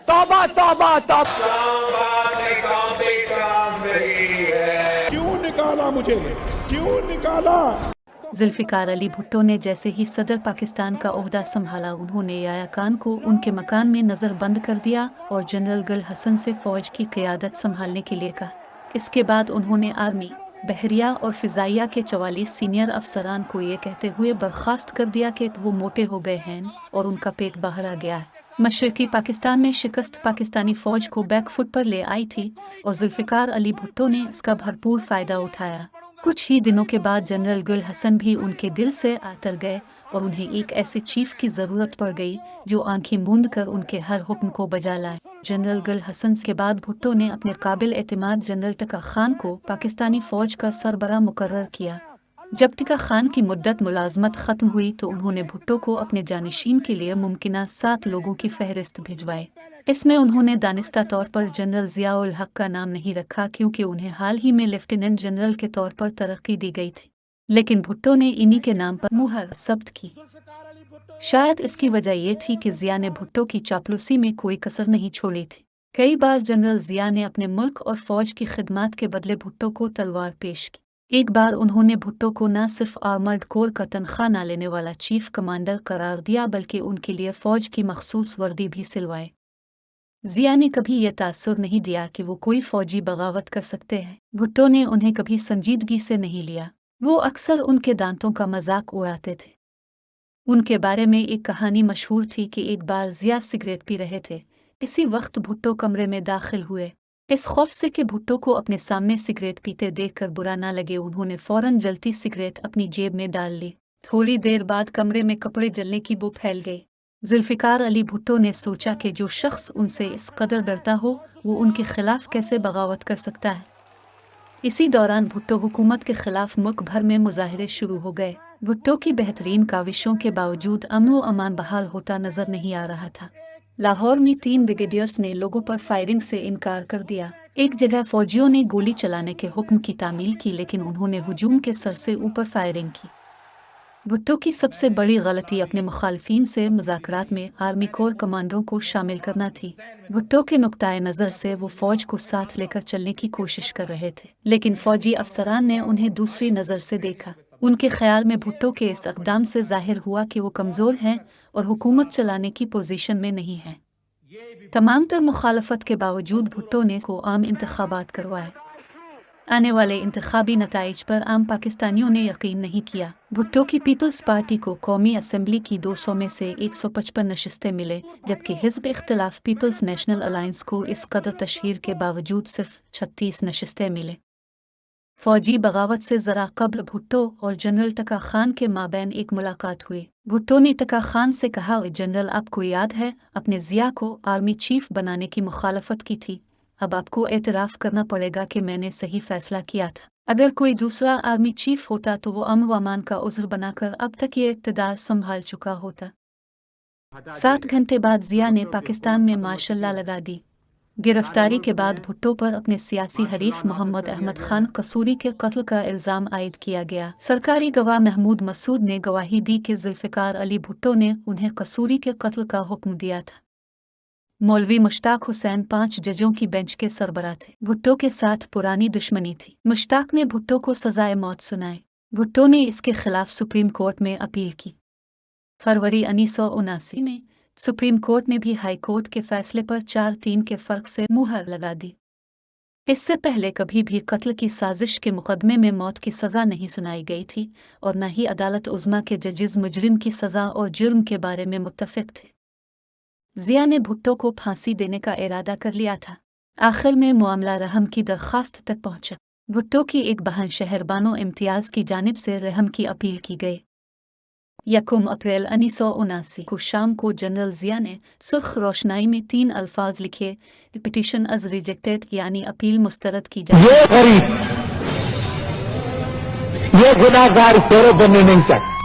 तौबा तौबा तौबा। क्यों निकाला मुझे, क्यों निकाला? जुल्फ़िकार अली भुट्टो ने जैसे ही सदर पाकिस्तान का ओहदा संभाला, उन्होंने याया खान को उनके मकान में नज़रबंद कर दिया और जनरल गुल हसन से फ़ौज की क़यादत संभालने के लिए कहा। इसके बाद उन्होंने आर्मी, बहरिया और फ़िज़ाइया के 44 सीनियर अफसरान को ये कहते हुए बर्खास्त कर दिया कि वो मोटे हो गए हैं और उनका पेट बाहर आ गया है। मशरक़ी पाकिस्तान में शिकस्त पाकिस्तानी फ़ौज को बैकफुट पर ले आई थी और जुल्फ़िकार अली भुट्टो ने इसका भरपूर फ़ायदा उठाया। कुछ ही दिनों के बाद जनरल गुल हसन भी उनके दिल से आतर गए और उन्हें एक ऐसे चीफ की ज़रूरत पड़ गई जो आंखें मूंद कर उनके हर हुक्म को बजा लाए। जनरल गुल हसन के बाद भुट्टो ने अपने काबिल एतमाद जनरल टका खान को पाकिस्तानी फ़ौज का सरबराह मुकर्रर किया। जब टका खान की मुद्दत मुलाजमत ख़त्म हुई तो उन्होंने भुट्टो को अपने जानशीन के लिए मुमकिना 7 लोगों की फहरिस्त भिजवाई। इसमें उन्होंने दानिस्ता तौर पर जनरल ज़ियाउल हक का नाम नहीं रखा क्योंकि उन्हें हाल ही में लेफ्टिनेंट जनरल के तौर पर तरक्की दी गई थी, लेकिन भुट्टो ने इन्हीं के नाम पर मुहर ज़ब्त की। शायद इसकी वजह यह थी कि ज़िया ने भुट्टो की चापलूसी में कोई कसर नहीं छोड़ी थी। कई बार जनरल ज़िया ने अपने मुल्क और फ़ौज की खिदमत के बदले भुट्टो को तलवार पेश की। एक बार उन्होंने भुट्टो को न सिर्फ आर्मर्ड कोर का तनख्वाह न लेने वाला चीफ कमांडर करार दिया बल्कि उनके लिए फ़ौज की मखसूस वर्दी भी सिलवाई। ज़िया ने कभी यह तासुर नहीं दिया कि वो कोई फ़ौजी बगावत कर सकते हैं। भुट्टो ने उन्हें कभी संजीदगी से नहीं लिया। वो अक्सर उनके दांतों का मजाक उड़ाते थे। उनके बारे में एक कहानी मशहूर थी कि एक बार ज़िया सिगरेट पी रहे थे। इसी वक्त भुट्टो कमरे में दाखिल हुए। इस खौफ से कि भुट्टो को अपने सामने सिगरेट पीते देखकर बुरा ना लगे, उन्होंने फ़ौरन जलती सिगरेट अपनी जेब में डाल ली। थोड़ी देर बाद कमरे में कपड़े जलने की बू फैल गई। जुल्फ़िकार अली भुट्टो ने सोचा कि जो शख्स उनसे इस कदर डरता हो वो उनके खिलाफ कैसे बगावत कर सकता है। इसी दौरान भुट्टो हुकूमत के खिलाफ मुल्क भर में मुजाहरे शुरू हो गए। भुट्टो की बेहतरीन काविशों के बावजूद अमन व अमान बहाल होता नजर नहीं आ रहा था। लाहौर में 3 ब्रिगेडियर्स ने लोगों पर फायरिंग से इनकार कर दिया। एक जगह फौजियों ने गोली चलाने के हुक्म की तामील की, लेकिन उन्होंने हुजूम के सर से ऊपर फायरिंग की। भुट्टो की सबसे बड़ी गलती अपने मुखालफिन से मुज़ाकरात में आर्मी कोर कमांडरों को शामिल करना थी। भुट्टो के नुक्ताए नज़र से वो फ़ौज को साथ लेकर चलने की कोशिश कर रहे थे, लेकिन फ़ौजी अफसरान ने उन्हें दूसरी नज़र से देखा। उनके ख्याल में भुट्टो के इस इक़दाम से ज़ाहिर हुआ कि वो कमज़ोर हैं और हुकूमत चलाने की पोजीशन में नहीं हैं। तमाम तर मुखालफत के बावजूद भुट्टो ने को आम इंतखाबात करवाए। आने वाले इंतखाबी नताइज पर आम पाकिस्तानियों ने यकीन नहीं किया। भुट्टो की पीपल्स पार्टी को कौमी असम्बली की 200 में से 155 नशिस्तें मिले, जबकि हिज़्ब इख्तिलाफ पीपल्स नेशनल अलायंस को इस कदर तशहीर के बावजूद सिर्फ 36 नशिस्तें मिले। फ़ौजी बगावत से ज़रा कबल भुट्टो और जनरल टका खान के माबैन एक मुलाकात हुई। भुट्टो ने टका खान से कहा, जनरल आपको याद है अपने ज़िया को आर्मी चीफ बनाने की मुखालफत की थी। अब आपको एतराफ़ करना पड़ेगा कि मैंने सही फ़ैसला किया था। अगर कोई दूसरा आर्मी चीफ होता तो वो अमन व अमान का उज़्र बनाकर अब तक ये इक़्तिदार संभाल चुका होता। 7 घंटे बाद ज़िया ने पाकिस्तान में मार्शल लॉ लगा दी। गिरफ्तारी के बाद भुट्टो पर अपने सियासी हरीफ मोहम्मद अहमद खान कसूरी के कत्ल का इल्ज़ाम आयद किया गया। सरकारी गवाह महमूद मसूद ने गवाही दी कि जुल्फ़िकार अली भुट्टो ने उन्हें कसूरी के कत्ल का हुक्म दिया था। मौलवी मुश्ताक हुसैन 5 जजों की बेंच के सरबराह थे। भुट्टो के साथ पुरानी दुश्मनी थी। मुश्ताक ने भुट्टो को सजाए मौत सुनाई। भुट्टो ने इसके खिलाफ सुप्रीम कोर्ट में अपील की। फरवरी 1979 में सुप्रीम कोर्ट ने भी हाई कोर्ट के फैसले पर 4-3 के फ़र्क से मुहर लगा दी। इससे पहले कभी भी कत्ल की साजिश के मुकदमे में मौत की सज़ा नहीं सुनाई गई थी और न ही अदालत उज़्मा के जजेस मुजरिम की सज़ा और जुर्म के बारे में मुत्तफ़िक़ थे। ज़िया ने भुट्टो को फांसी देने का इरादा कर लिया था। आखिर में मामला रहम की दरख्वास्त तक पहुंचा। भुट्टो की एक बहन शहरबानो इम्तियाज़ की जानिब से रहम की अपील की गई। 1 अप्रैल 1979 को शाम को जनरल ज़िया ने सुर्ख रोशनाई में 3 अल्फाज लिखे, पिटीशन अज रिजेक्टेड, यानी अपील मुस्तरद की जाए। ये गुनाहगार फेरो बनने नहीं चाहिए।